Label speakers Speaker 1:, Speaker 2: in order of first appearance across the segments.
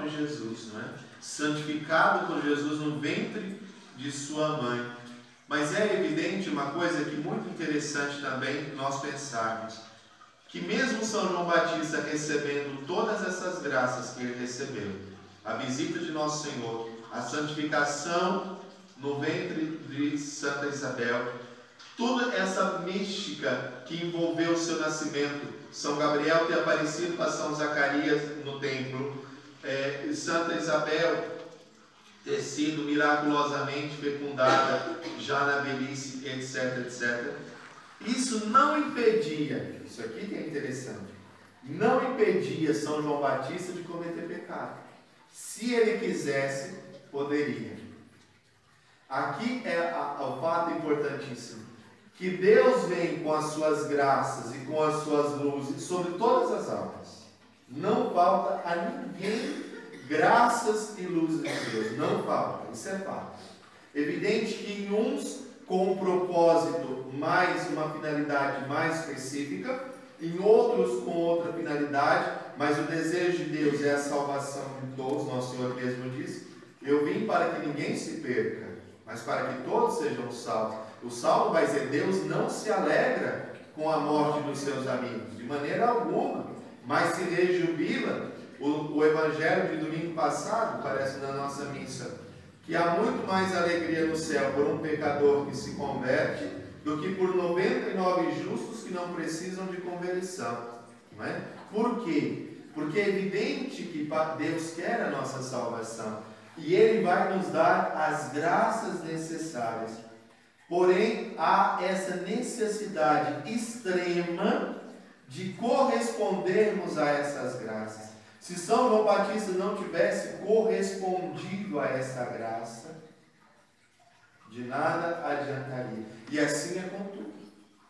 Speaker 1: próprio Jesus, não é? Santificado por Jesus no ventre de sua mãe. Mas é evidente uma coisa que muito interessante também nós pensarmos, que mesmo São João Batista recebendo todas essas graças que ele recebeu, a visita de Nosso Senhor, a santificação no ventre de Santa Isabel, toda essa mística que envolveu o seu nascimento, São Gabriel ter aparecido para São Zacarias no templo, Santa Isabel ter sido miraculosamente fecundada já na velhice, etc, etc. Isso não impedia, isso aqui que é interessante, não impedia São João Batista de cometer pecado. Se ele quisesse, poderia. Aqui é o fato importantíssimo, que Deus vem com as suas graças e com as suas luzes sobre todas as almas. Não falta a ninguém graças e luzes de Deus, não falta, isso é fato. Evidente que em uns com um propósito mais, uma finalidade mais específica, em outros com outra finalidade, mas o desejo de Deus é a salvação de todos. Nosso Senhor mesmo disse: eu vim para que ninguém se perca, mas para que todos sejam salvos. O salmo vai dizer: Deus não se alegra com a morte dos seus amigos, de maneira alguma, mas se rejubila. O evangelho de domingo passado, parece na nossa missa, que há muito mais alegria no céu por um pecador que se converte do que por 99 justos que não precisam de conversão. Não é? Por quê? Porque é evidente que Deus quer a nossa salvação e Ele vai nos dar as graças necessárias. Porém, há essa necessidade extrema de correspondermos a essas graças. Se São João Batista não tivesse correspondido a essa graça, de nada adiantaria. E assim é com tudo.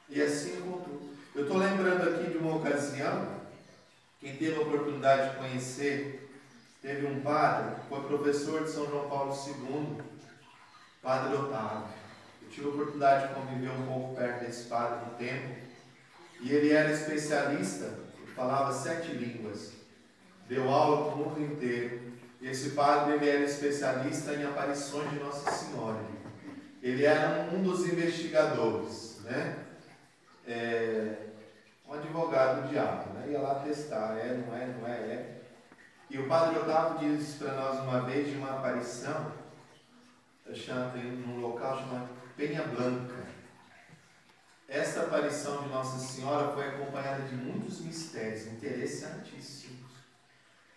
Speaker 1: E assim é com tudo. Eu estou lembrando aqui de uma ocasião, quem teve a oportunidade de conhecer, teve um padre, que foi professor de São João Paulo II, Padre Otávio. Eu tive a oportunidade de conviver um pouco perto desse padre no tempo, e ele era especialista, ele falava 7 línguas. Deu aula para o mundo inteiro. Esse padre ele era especialista em aparições de Nossa Senhora. Ele era um dos investigadores, né? Um advogado do diabo, né? Ia lá testar, não é, não é. E o Padre Otávio disse para nós uma vez de uma aparição, num local chamado Penha Blanca. Essa aparição de Nossa Senhora foi acompanhada de muitos mistérios interessantíssimos.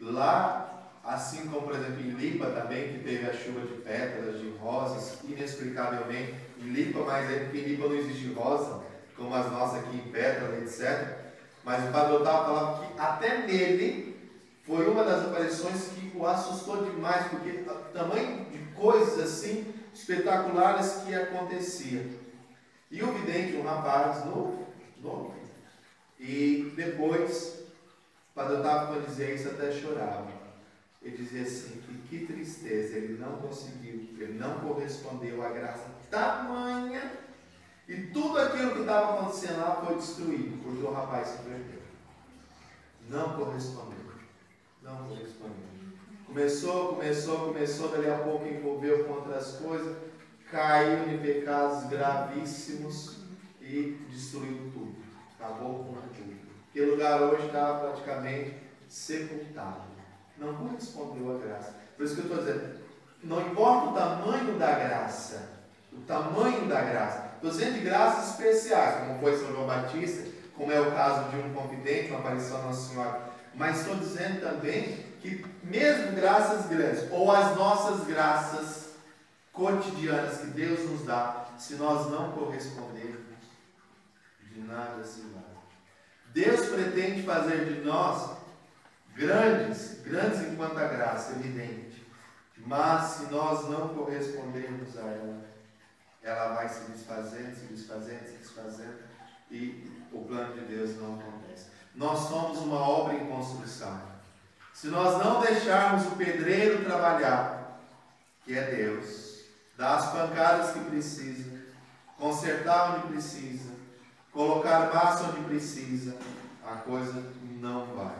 Speaker 1: Lá, assim como, por exemplo, em Lipa também, que teve a chuva de pétalas, de rosas, inexplicavelmente, em Lipa, mas é porque em Lipa não existe rosa, como as nossas aqui em pétalas, etc. Mas o Padre Otávio falava que até nele foi uma das aparições que o assustou demais, porque o tamanho de coisas assim, espetaculares que acontecia. E o vidente, um rapaz novo, e depois... O Padre Otávio, quando dizia isso, até chorava. Ele dizia assim, que tristeza, ele não conseguiu, ele não correspondeu à graça tamanha, e tudo aquilo que estava acontecendo lá foi destruído, porque o rapaz se perdeu. Não correspondeu. Começou, dali a pouco envolveu com outras coisas, caiu em pecados gravíssimos e destruiu tudo. Acabou com tudo. Aquele lugar hoje estava praticamente sepultado. Não correspondeu à graça. Por isso que eu estou dizendo, não importa o tamanho da graça. Estou dizendo de graças especiais, como foi São João Batista, como é o caso de um confidente, uma aparição da Nossa Senhora. Mas estou dizendo também que mesmo graças grandes, ou as nossas graças cotidianas que Deus nos dá, se nós não correspondermos, de nada se vale. Deus pretende fazer de nós grandes enquanto a graça, evidente. Mas se nós não correspondermos a ela, ela vai se desfazendo, e o plano de Deus não acontece. Nós somos uma obra em construção. Se nós não deixarmos o pedreiro trabalhar, que é Deus, dar as pancadas que precisa, consertar onde precisa, colocar massa onde precisa, a coisa não vai.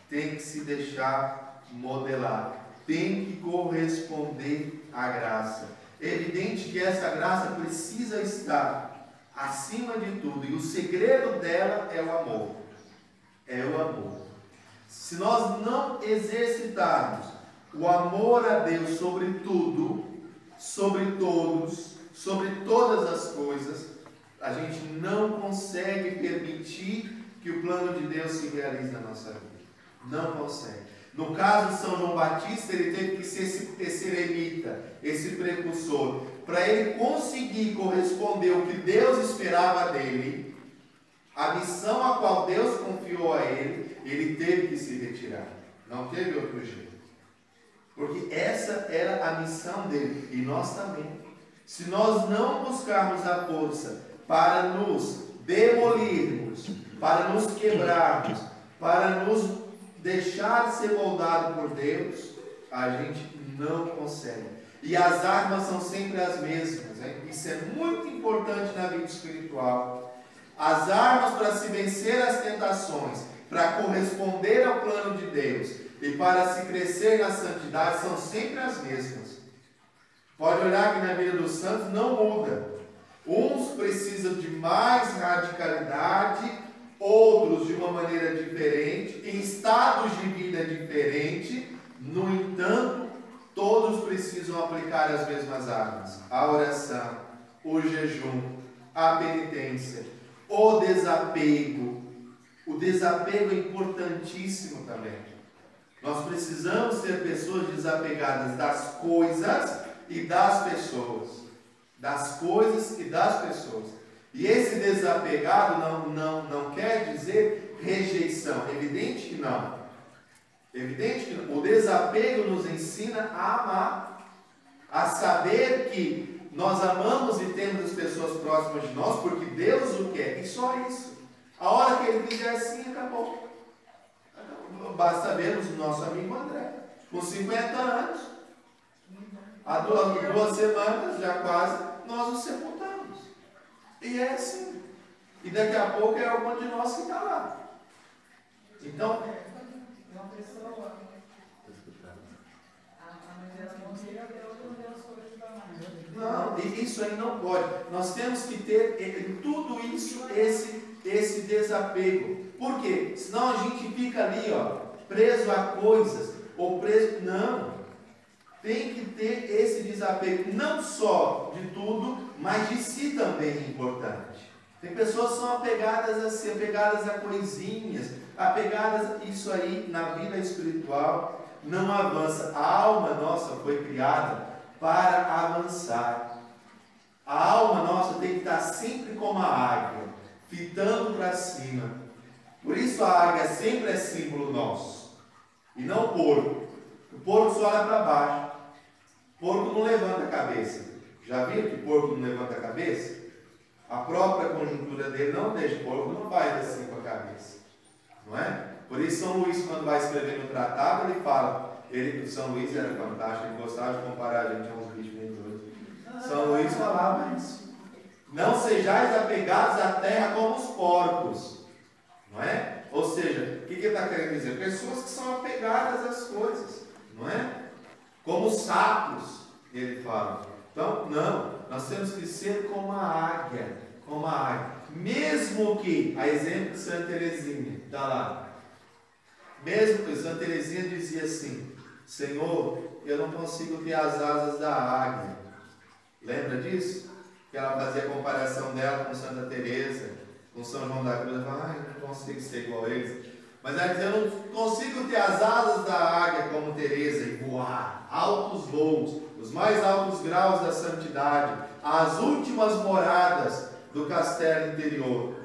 Speaker 1: Tem que se deixar modelar, tem que corresponder à graça. É evidente que essa graça precisa estar acima de tudo, e o segredo dela é o amor. É o amor. Se nós não exercitarmos o amor a Deus sobre tudo, sobre todos, sobre todas as coisas, a gente não consegue permitir que o plano de Deus se realize na nossa vida. Não consegue. No caso de São João Batista, ele teve que ser esse eremita, esse precursor, para ele conseguir corresponder ao que Deus esperava dele, a missão a qual Deus confiou a ele, ele teve que se retirar. Não teve outro jeito. Porque essa era a missão dele. E nós também. Se nós não buscarmos a força para nos demolirmos, para nos quebrarmos, para nos deixar ser moldado por Deus, a gente não consegue. E as armas são sempre as mesmas, hein? Isso é muito importante na vida espiritual. As armas para se vencer as tentações, para corresponder ao plano de Deus e para se crescer na santidade são sempre as mesmas. Pode olhar que na vida dos santos não muda. Uns precisam de mais radicalidade, outros de uma maneira diferente, em estados de vida diferentes. No entanto, todos precisam aplicar as mesmas armas: a oração, o jejum, a penitência, o desapego. O desapego é importantíssimo também. Nós precisamos ser pessoas desapegadas das coisas e das pessoas. Das coisas e das pessoas. E esse desapegado não quer dizer rejeição. Evidente que não. Evidente que não. O desapego nos ensina a amar. A saber que nós amamos e temos as pessoas próximas de nós porque Deus o quer. E só isso. A hora que ele fizer assim, acabou. Basta vermos o nosso amigo André. Com 50 anos. Há 2 semanas, já quase, nós o sepultamos. E é assim. E daqui a pouco é algum de nós que está lá. Então,
Speaker 2: uma pessoa.
Speaker 1: não, isso aí não pode. Nós temos que ter em tudo isso esse desapego. Por quê? Senão a gente fica ali, preso a coisas, ou preso. Não. Tem que ter esse desapego, não só de tudo, mas de si também é importante. Tem pessoas que são apegadas a si, apegadas a coisinhas, apegadas a isso aí na vida espiritual, não avança. A alma nossa foi criada para avançar. A alma nossa tem que estar sempre como a águia, fitando para cima. Por isso a águia sempre é símbolo nosso, e não o porco. O porco só olha para baixo. O porco não levanta a cabeça. Já viram que o porco não levanta a cabeça? A própria conjuntura dele não deixa. O porco não faz assim com a cabeça. Não é? Por isso São Luís, quando vai escrever no tratado, ele fala. São Luís era fantástico, ele gostava de comparar a gente a uns bichos meio doidos. São Luís falava isso. Não sejais apegados à terra como os porcos. Não é? Ou seja, o que ele está querendo dizer? Pessoas que são apegadas às coisas. Não é? Como os sapos, ele fala. Então, não. Nós temos que ser como a águia. Como a águia. Mesmo que, a exemplo de Santa Teresinha, está lá. Mesmo que Santa Teresinha dizia assim: Senhor, eu não consigo ter as asas da águia. Lembra disso? Que ela fazia a comparação dela com Santa Teresa, com São João da Cruz. Ela fala: eu não consigo ser igual a eles. Mas ela dizia: eu não consigo ter as asas da águia como Teresa e voar altos voos, os mais altos graus da santidade, as últimas moradas do castelo interior.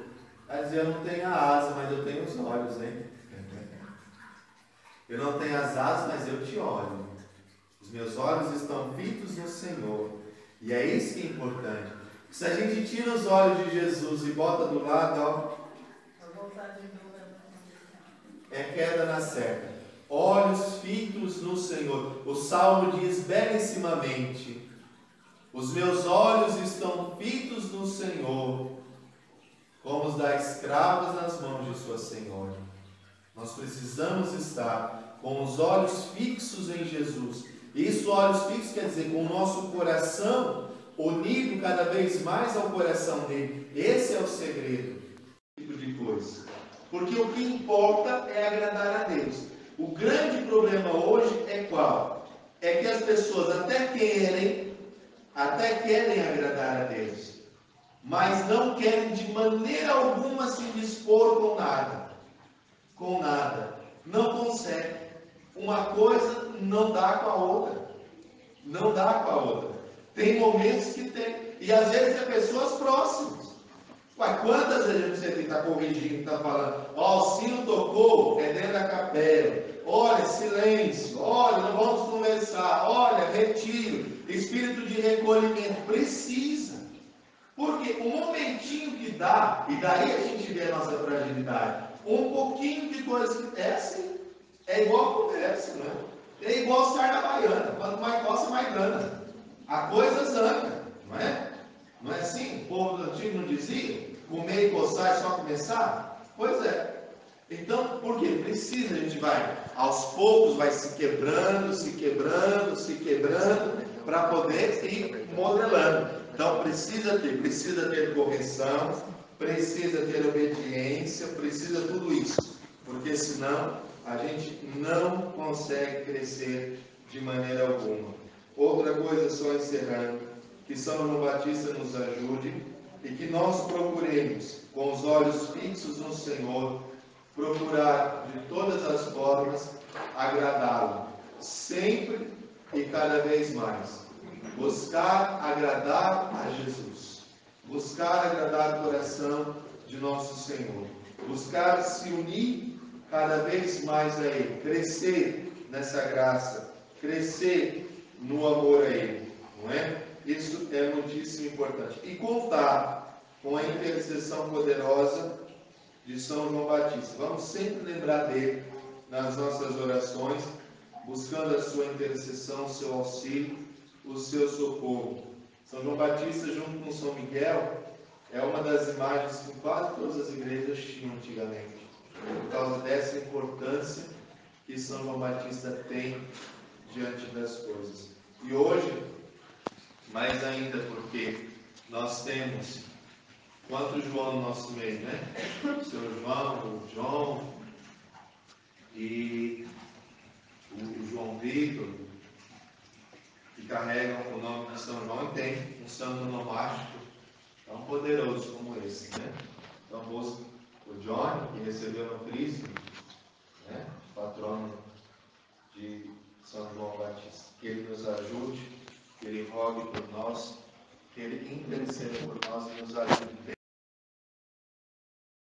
Speaker 1: Ela dizia: eu não tenho a asa, mas eu tenho os olhos, hein? Eu não tenho as asas, mas eu te olho. Os meus olhos estão fitos no Senhor. E é isso que é importante. Se a gente tira os olhos de Jesus e bota do lado, é queda na certa. Olhos fitos no Senhor. O Salmo diz belíssimamente: os meus olhos estão fitos no Senhor, como os da escrava nas mãos de sua senhora. Nós precisamos estar com os olhos fixos em Jesus. Isso, olhos fixos, quer dizer, com o nosso coração unido cada vez mais ao coração dele. Esse é o segredo. Tipo de coisa. Porque o que importa é agradar a Deus. O grande problema hoje é qual? É que as pessoas até querem agradar a Deus, mas não querem de maneira alguma se dispor com nada. Com nada. Não consegue. Uma coisa não dá com a outra. Não dá com a outra. Tem momentos que tem. E às vezes é pessoas próximas. Ué, quantas vezes você está corrigindo, está falando, ó, o sino tocou, é dentro da capela. Olha, silêncio. Olha, não vamos conversar. Olha, retiro. Espírito de recolhimento. Precisa. Porque o momentinho que dá, e daí a gente vê a nossa fragilidade, um pouquinho de coisa que é assim, é igual a conversa, não é? É igual sarna baiana, quanto mais coça, mais dana. A coisa zanga, não é? Não é assim? O povo antigo não dizia? Comer e coçar é só começar? Pois é. Então, por quê? Precisa, a gente vai, aos poucos, vai se quebrando, para poder ir modelando. Então, precisa ter correção, precisa ter obediência, precisa tudo isso. Porque senão, a gente não consegue crescer de maneira alguma. Outra coisa, só encerrando, que São João Batista nos ajude e que nós procuremos, com os olhos fixos no Senhor, procurar de todas as formas agradá-lo, sempre e cada vez mais. Buscar agradar a Jesus, buscar agradar o coração de nosso Senhor, buscar se unir cada vez mais a Ele, crescer nessa graça, crescer no amor a Ele, não é? Isso é muitíssimo importante. E contar com a intercessão poderosa de São João Batista. Vamos sempre lembrar dele nas nossas orações, buscando a sua intercessão, o seu auxílio, o seu socorro. São João Batista, junto com São Miguel, é uma das imagens que quase todas as igrejas tinham antigamente, por causa dessa importância que São João Batista tem diante das coisas. E hoje, mais ainda, porque nós temos quanto João no nosso meio, né? O seu João, o João e o João Vitor, que carregam o nome de São João, e tem um santo nomástico tão poderoso como esse, né? Então, o Johnny, que recebeu no Cristo, né? Patrono de São João Batista, que ele nos ajude, que ele rogue por nós, que ele interceda por nós e nos ajude.